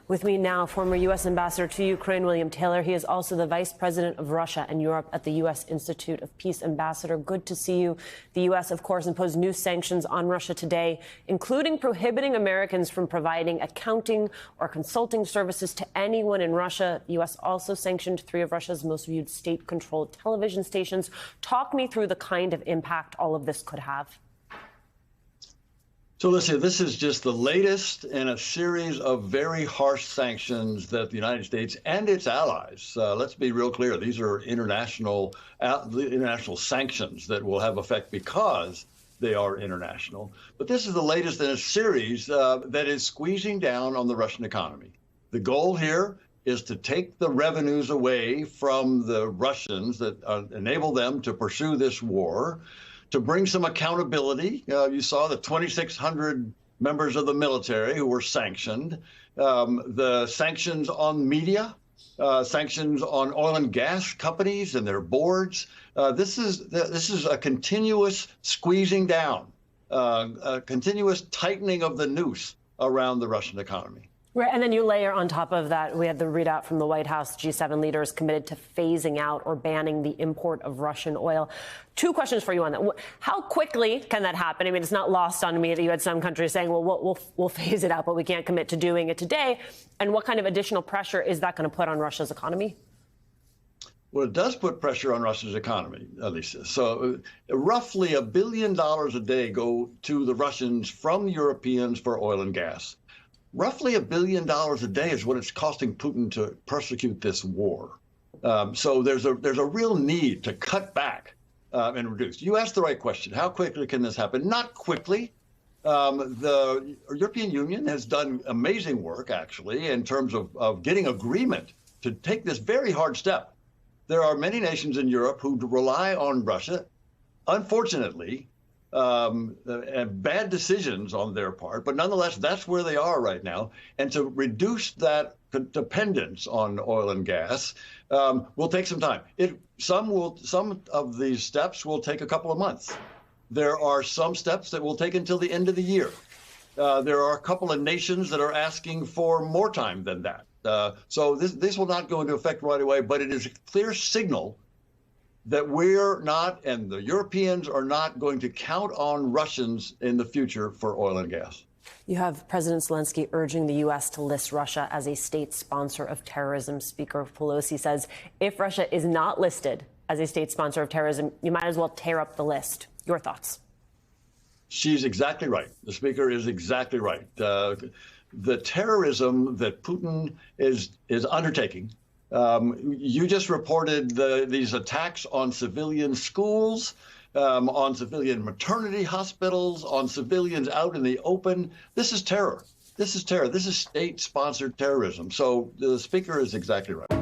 With me now, former U.S. Ambassador to Ukraine, William Taylor. He is also the Vice President of Russia and Europe at the U.S. Institute of Peace. Ambassador, good to see you. The U.S., of course, imposed new sanctions on Russia today, including prohibiting Americans from providing accounting or consulting services to anyone in Russia. The U.S. also sanctioned 3 of Russia's most viewed state-controlled television stations. Talk me through the kind of impact all of this could have. So listen, this is just the latest in a series of very harsh sanctions that the United States and its allies, let's be real clear, these are international sanctions that will have effect because they are international. But this is the latest in a series that is squeezing down on the Russian economy. The goal here is to take the revenues away from the Russians that enable them to pursue this war, to bring some accountability. You saw the 2,600 members of the military who were sanctioned, the sanctions on media, sanctions on oil and gas companies and their boards. This is a continuous squeezing down, a continuous tightening of the noose around the Russian economy. Right, and then you layer on top of that, we had the readout from the White House, G7 leaders committed to phasing out or banning the import of Russian oil. 2 questions for you on that. How quickly can that happen? I mean, it's not lost on me that you had some countries saying, well, we'll phase it out, but we can't commit to doing it today. And what kind of additional pressure is that going to put on Russia's economy? Well, it does put pressure on Russia's economy, Lisa. So roughly $1 billion a day go to the Russians from the Europeans for oil and gas. Roughly $1 billion a day is what it's costing Putin to prosecute this war. So there's a real need to cut back and reduce. You asked the right question. How quickly can this happen? Not quickly. The European Union has done amazing work, actually, in terms of getting agreement to take this very hard step. There are many nations in Europe who rely on Russia, unfortunately, and bad decisions on their part, but nonetheless, that's where they are right now. And to reduce that dependence on oil and gas will take some time. Some of these steps will take a couple of months. There are some steps that will take until the end of the year. There are a couple of nations that are asking for more time than that. So this will not go into effect right away, but it is a clear signal that we're not, and the Europeans are not, going to count on Russians in the future for oil and gas. You have President Zelensky urging the U.S. to list Russia as a state sponsor of terrorism. Speaker Pelosi says if Russia is not listed as a state sponsor of terrorism, you might as well tear up the list. Your thoughts? She's exactly right. The speaker is exactly right. The terrorism that Putin is undertaking, you just reported these attacks on civilian schools, on civilian maternity hospitals, on civilians out in the open. This is terror. This is terror. This is state-sponsored terrorism. So the speaker is exactly right.